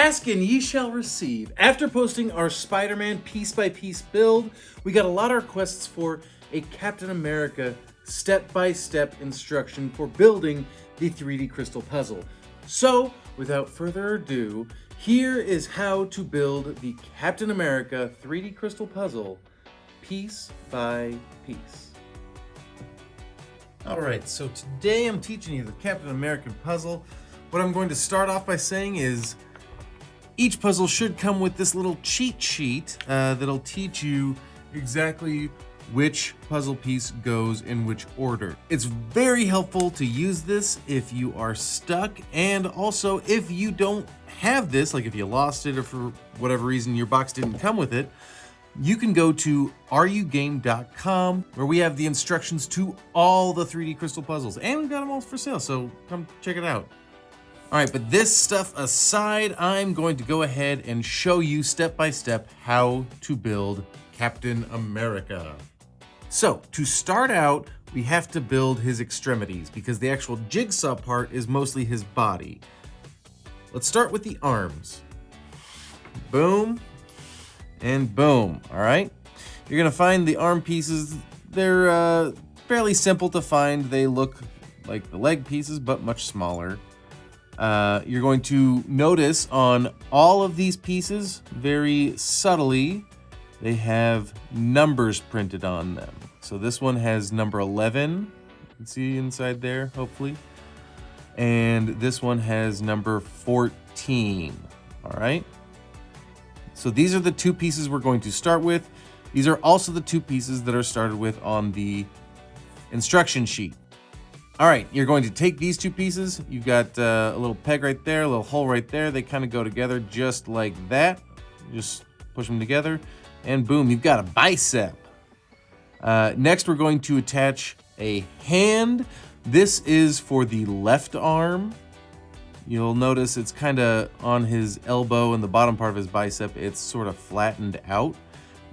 Ask and ye shall receive. After posting our Spider-Man piece-by-piece build, we got a lot of requests for a Captain America step-by-step instruction for building the 3D crystal puzzle. So, without further ado, here is how to build the Captain America 3D crystal puzzle piece by piece. Alright, so today I'm teaching you the Captain American puzzle. What I'm going to start off by saying is each puzzle should come with this little cheat sheet that'll teach you exactly which puzzle piece goes in which order. It's very helpful to use this if you are stuck, and also if you don't have this, like if you lost it or for whatever reason your box didn't come with it, you can go to arugame.com where we have the instructions to all the 3D crystal puzzles, and we've got them all for sale, so come check it out. All right, but this stuff aside, I'm going to go ahead and show you step by step how to build Captain America. So to start out, we have to build his extremities because the actual jigsaw part is mostly his body. Let's start with the arms. Boom and boom, all right? You're gonna find the arm pieces. They're fairly simple to find. They look like the leg pieces, but much smaller. You're going to notice on all of these pieces, very subtly, they have numbers printed on them. So this one has number 11, you can see inside there, hopefully. And this one has number 14, all right? So these are the two pieces we're going to start with. These are also the two pieces that are started with on the instruction sheet. All right, you're going to take these two pieces. You've got a little peg right there, a little hole right there. They kind of go together just like that. Just push them together and boom, you've got a bicep. Next, we're going to attach a hand. This is for the left arm. You'll notice it's kind of on his elbow and the bottom part of his bicep. It's sort of flattened out.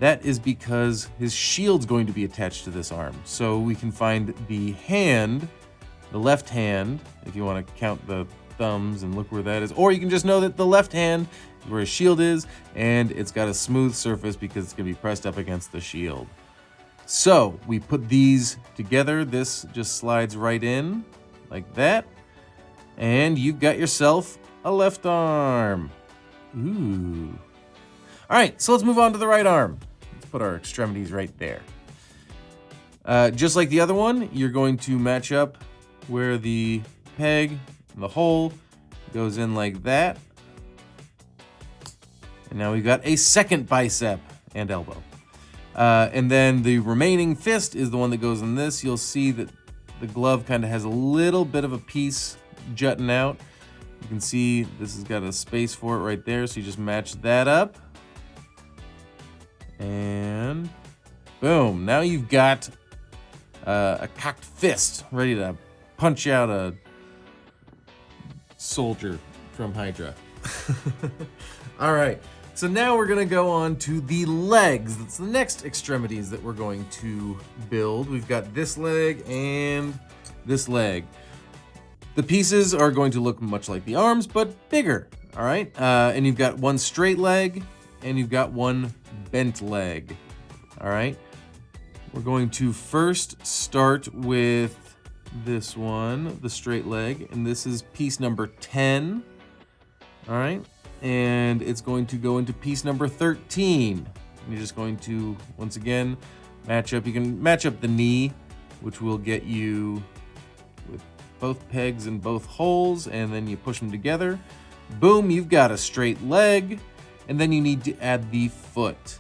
That is because his shield's going to be attached to this arm. So we can find the hand, the left hand, if you want to count the thumbs and look where that is, or you can just know that the left hand is where his shield is, and it's got a smooth surface because it's going to be pressed up against the shield. So we put these together. This just slides right in like that, and you've got yourself a left arm. Ooh. All right, so let's move on to the right arm. Let's put our extremities right there. Just like the other one, you're going to match up where the peg and the hole goes in like that. And now we've got a second bicep and elbow. And then the remaining fist is the one that goes in this. You'll see that the glove kind of has a little bit of a piece jutting out. You can see this has got a space for it right there, so you just match that up. And boom, now you've got a cocked fist ready to punch out a soldier from Hydra. All right, so now we're gonna go on to the legs. That's the next extremities that we're going to build. We've got this leg and this leg. The pieces are going to look much like the arms, but bigger, all right? And you've got one straight leg and you've got one bent leg, all right? We're going to first start with this one, the straight leg, and this is piece number 10, all right? And it's going to go into piece number 13. And you're just going to, once again, match up. You can match up the knee, which will get you with both pegs and both holes, and then you push them together. Boom, you've got a straight leg, and then you need to add the foot.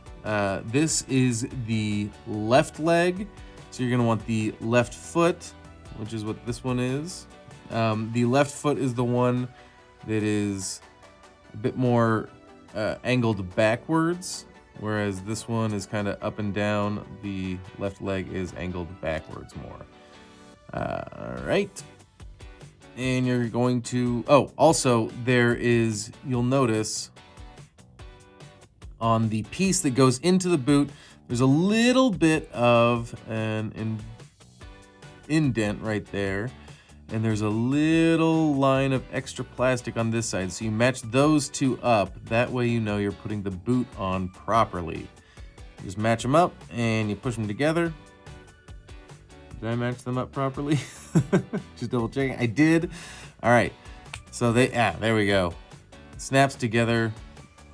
This is the left leg, so you're gonna want the left foot, which is what this one is. The left foot is the one that is a bit more angled backwards, whereas this one is kind of up and down. The left leg is angled backwards more. All right. And you're going to, oh, also there is, you'll notice on the piece that goes into the boot, there's a little bit of an indent right there. and there's a little line of extra plastic on this side. So you match those two up. That way you know you're putting the boot on properly. You just match them up and you push them together. Did I match them up properly? Just double checking. I did. All right. So there we go. It snaps together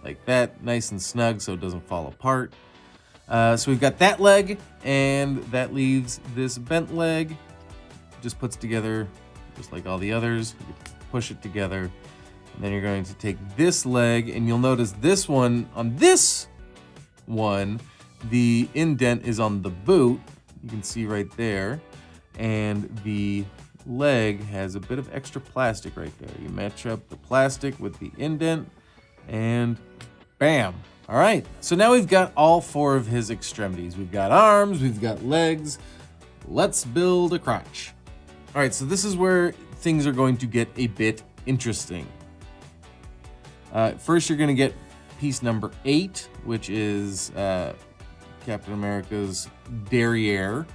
like that, nice and snug so it doesn't fall apart. So we've got that leg, and that leaves this bent leg. Just puts together just like all the others. You push it together, and then you're going to take this leg, and you'll notice this one, on this one, the indent is on the boot. You can see right there, and the leg has a bit of extra plastic right there. You match up the plastic with the indent, and bam. All right, so now we've got all 4 of his extremities. We've got arms, we've got legs. Let's build a crotch. All right, so this is where things are going to get a bit interesting. First, you're gonna get piece number 8, which is Captain America's derriere.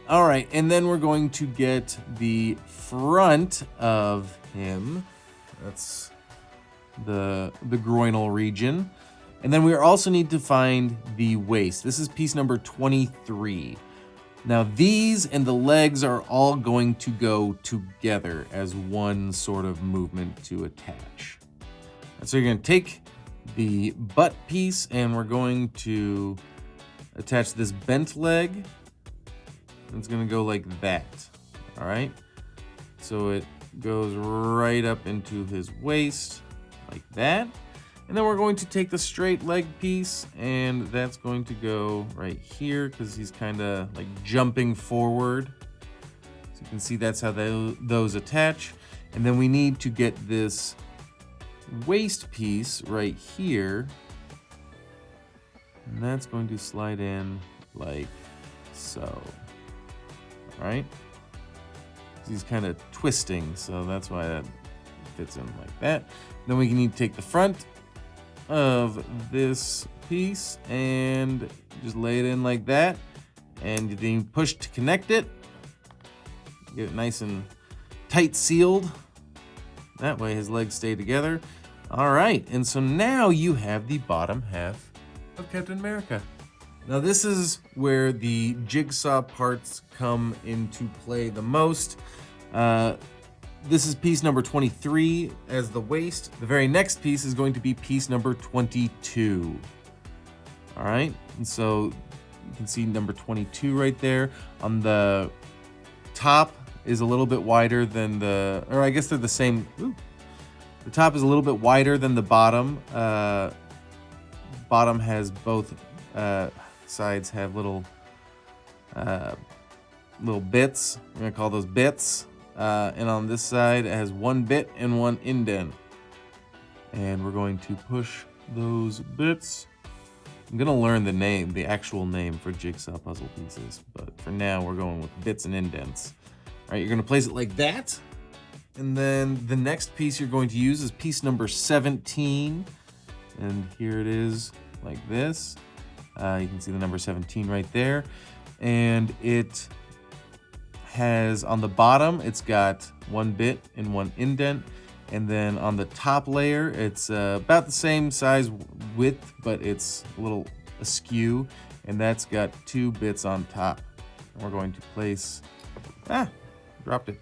All right, and then we're going to get the front of him. That's the groinal region. And then we also need to find the waist. This is piece number 23. Now these and the legs are all going to go together as one sort of movement to attach. And so you're going to take the butt piece and we're going to attach this bent leg. It's going to go like that. All right. So it goes right up into his waist like that. And then we're going to take the straight leg piece and that's going to go right here because he's kind of like jumping forward. So you can see that's how those attach. And then we need to get this waist piece right here. And that's going to slide in like so. All right. He's kind of twisting, so that's why that fits in like that. Then we need to take the front of this piece and just lay it in like that, and then push to connect it. Get it nice and tight sealed. That way his legs stay together. All right, and so now you have the bottom half of Captain America. Now this is where the jigsaw parts come into play the most. This is piece number 23 as the waist. The very next piece is going to be piece number 22. All right, and so you can see number 22 right there. On the top is a little bit wider than or I guess they're the same. Ooh. The top is a little bit wider than the bottom. Bottom has both sides have little bits. We're gonna call those bits. And on this side, it has one bit and one indent. And we're going to push those bits. I'm gonna learn the actual name for jigsaw puzzle pieces, but for now we're going with bits and indents. All right, you're gonna place it like that. And then the next piece you're going to use is piece number 17. And here it is like this. You can see the number 17 right there. And it has on the bottom, it's got one bit and one indent. And then on the top layer, it's about the same size width, but it's a little askew. And that's got 2 bits on top. And we're going to place, dropped it.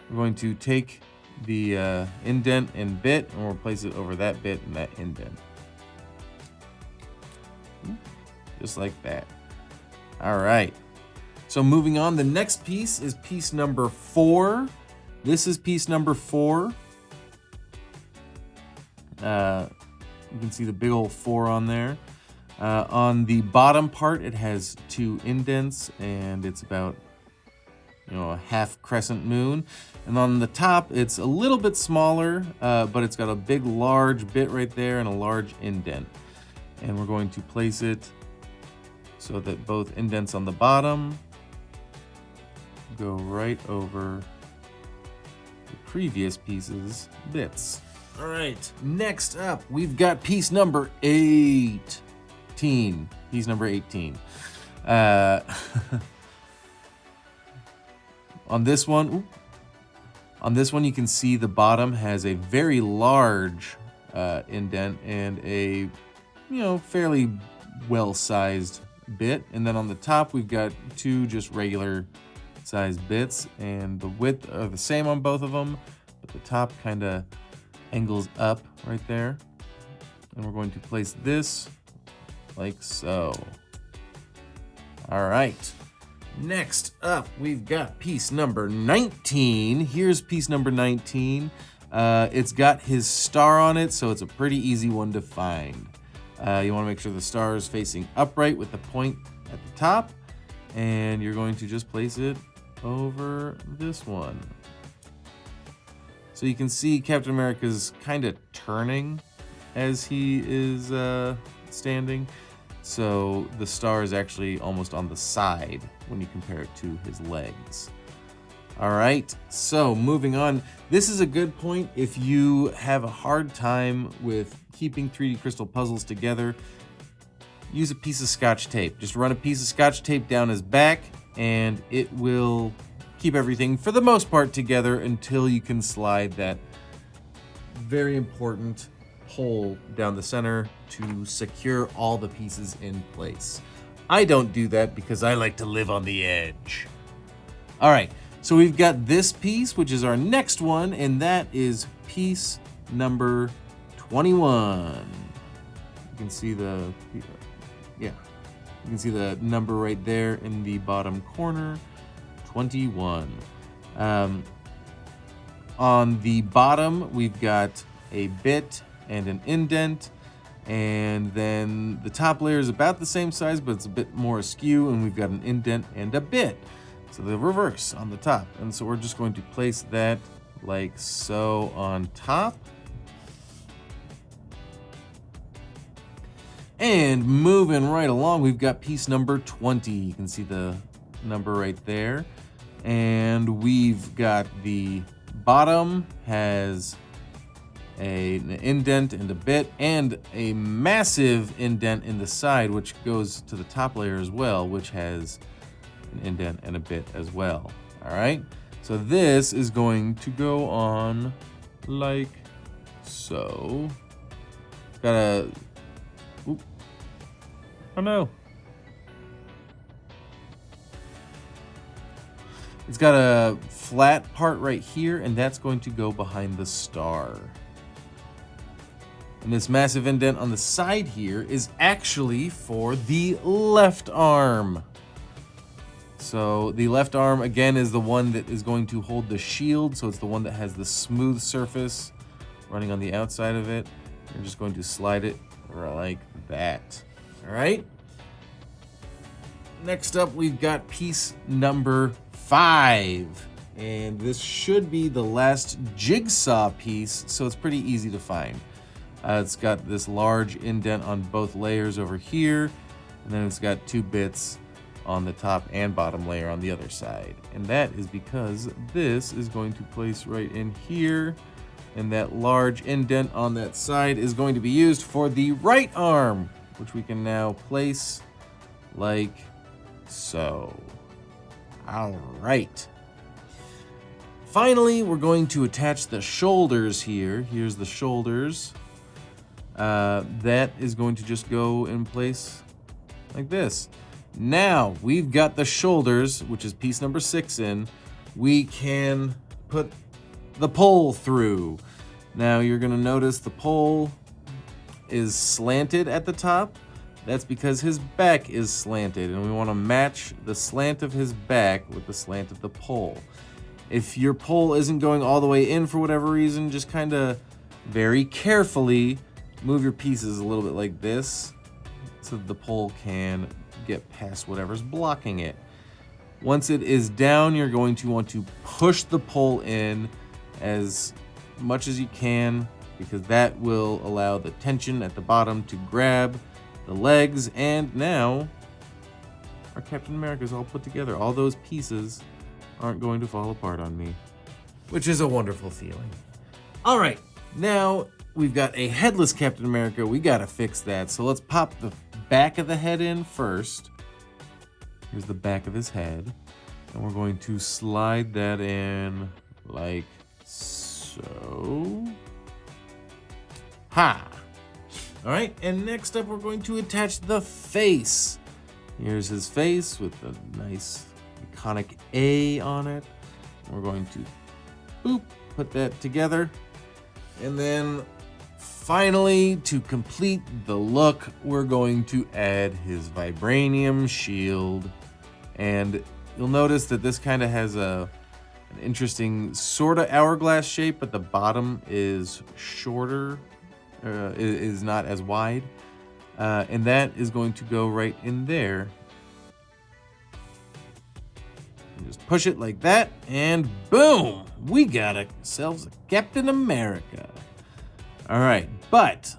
We're going to take the indent and bit and we'll place it over that bit and that indent. Just like that. All right. So moving on, the next piece is piece number 4. This is piece number 4. You can see the big old 4 on there. On the bottom part, it has 2 indents and it's about, a half crescent moon. And on the top, it's a little bit smaller, but it's got a big, large bit right there and a large indent. And we're going to place it so that both indents on the bottom go right over the previous piece's bits. All right, next up, we've got piece number 18. Piece number 18. on this one, you can see the bottom has a very large indent and a, fairly well-sized bit. And then on the top, we've got two just regular sized bits, and the width are the same on both of them, but the top kind of angles up right there. And we're going to place this like so. All right. Next up, we've got piece number 19. Here's piece number 19. It's got his star on it, so it's a pretty easy one to find. You want to make sure the star is facing upright with the point at the top, and you're going to just place it over this one. So you can see Captain America's kind of turning as he is standing. So the star is actually almost on the side when you compare it to his legs. All right, so moving on. This is a good point if you have a hard time with keeping 3D crystal puzzles together. Use a piece of Scotch tape. Just run a piece of Scotch tape down his back, and it will keep everything, for the most part, together until you can slide that very important hole down the center to secure all the pieces in place. I don't do that because I like to live on the edge. All right, so we've got this piece, which is our next one, and that is piece number 21. You can see the, you can see the number right there in the bottom corner, 21. On the bottom, we've got a bit and an indent, and then the top layer is about the same size, but it's a bit more askew, and we've got an indent and a bit. So the reverse on the top. And so we're just going to place that like so on top. And moving right along, we've got piece number 20. You can see the number right there. And we've got the bottom has an indent and a bit, and a massive indent in the side, which goes to the top layer as well, which has an indent and a bit as well. All right, so this is going to go on like so. Got a, oop, oh no. It's got a flat part right here, and that's going to go behind the star. And this massive indent on the side here is actually for the left arm. So the left arm, again, is the one that is going to hold the shield. So it's the one that has the smooth surface running on the outside of it. You're just going to slide it like that. All right. Next up, we've got piece number 5. And this should be the last jigsaw piece, so it's pretty easy to find. It's got this large indent on both layers over here, and then it's got 2 bits on the top and bottom layer on the other side. And that is because this is going to place right in here, and that large indent on that side is going to be used for the right arm, which we can now place like so. All right. Finally, we're going to attach the shoulders here. Here's the shoulders. That is going to just go in place like this. Now we've got the shoulders, which is piece number 6 in. We can put the pole through. Now you're gonna notice the pole is slanted at the top. That's because his back is slanted, and we want to match the slant of his back with the slant of the pole. If your pole isn't going all the way in for whatever reason, just kind of very carefully move your pieces a little bit like this so that the pole can get past whatever's blocking it. Once it is down, you're going to want to push the pole in as much as you can, because that will allow the tension at the bottom to grab the legs. And now our Captain America is all put together. All those pieces aren't going to fall apart on me, which is a wonderful feeling. All right, now we've got a headless Captain America. We gotta fix that. So let's pop the back of the head in first. Here's the back of his head. And we're going to slide that in like so. Ha! All right, and next up we're going to attach the face. Here's his face with a nice iconic A on it. We're going to boop, put that together. And then finally, to complete the look, we're going to add his vibranium shield. And you'll notice that this kind of has an interesting sort of hourglass shape, but the bottom is shorter, is not as wide. And that is going to go right in there. And just push it like that, and boom! We got ourselves a Captain America. All right, but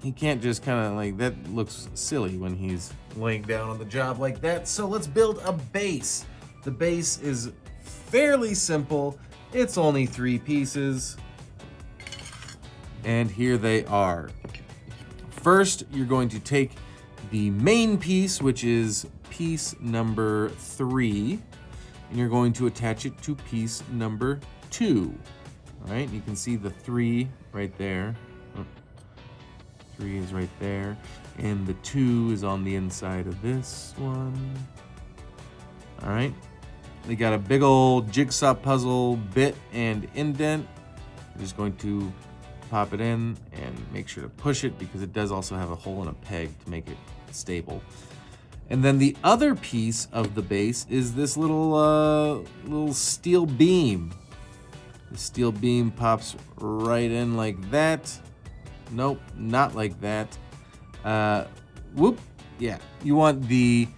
he can't just kind of like, that looks silly when he's laying down on the job like that. So let's build a base. The base is fairly simple. It's only 3 pieces. And here they are. First, you're going to take the main piece, which is piece number 3, and you're going to attach it to piece number 2. All right, you can see the 3 right there. 3 is right there, and the 2 is on the inside of this one. All right, they got a big old jigsaw puzzle bit and indent. I'm just going to pop it in and make sure to push it because it does also have a hole and a peg to make it stable. And then the other piece of the base is this little steel beam. The steel beam pops right in like that. Nope, not like that. Whoop, yeah. You want the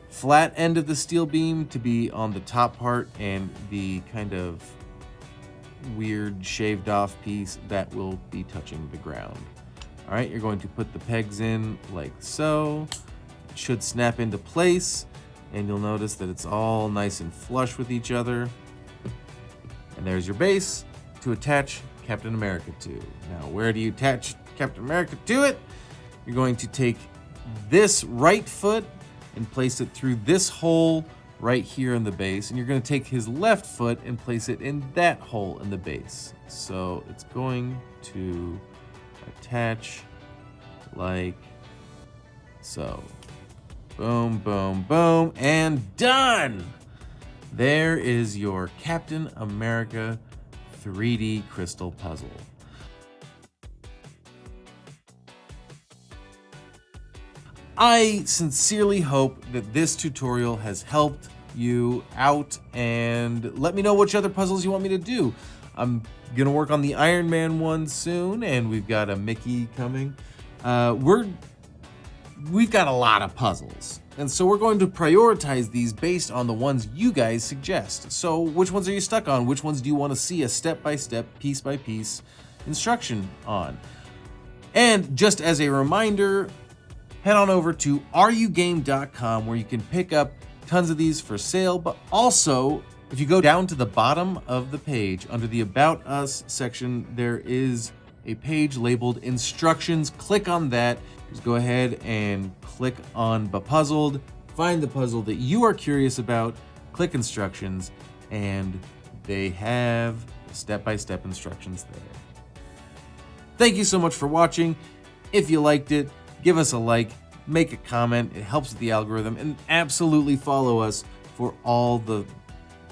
flat end of the steel beam to be on the top part, and the kind of weird shaved off piece that will be touching the ground. All right, you're going to put the pegs in like so. It should snap into place, and you'll notice that it's all nice and flush with each other. And there's your base to attach Captain America to. Now, where do you attach Captain America to it? You're going to take this right foot and place it through this hole right here in the base, and you're going to take his left foot and place it in that hole in the base. So it's going to attach like so. Boom, boom, boom, and done! There is your Captain America 3D crystal puzzle. I sincerely hope that this tutorial has helped you out, and let me know which other puzzles you want me to do. I'm gonna work on the Iron Man one soon, and we've got a Mickey coming. We've got a lot of puzzles, and so we're going to prioritize these based on the ones you guys suggest. So which ones are you stuck on? Which ones do you want to see a step-by-step, piece-by-piece instruction on? And just as a reminder, head on over to arugame.com where you can pick up tons of these for sale, but also if you go down to the bottom of the page under the About Us section, there is a page labeled instructions. Click on that. Just go ahead and click on Bepuzzled, find the puzzle that you are curious about, click instructions, and they have step-by-step instructions there. Thank you so much for watching. If you liked it, give us a like, make a comment. It helps with the algorithm, and absolutely follow us for all the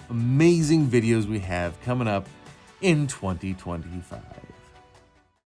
amazing videos we have coming up in 2025.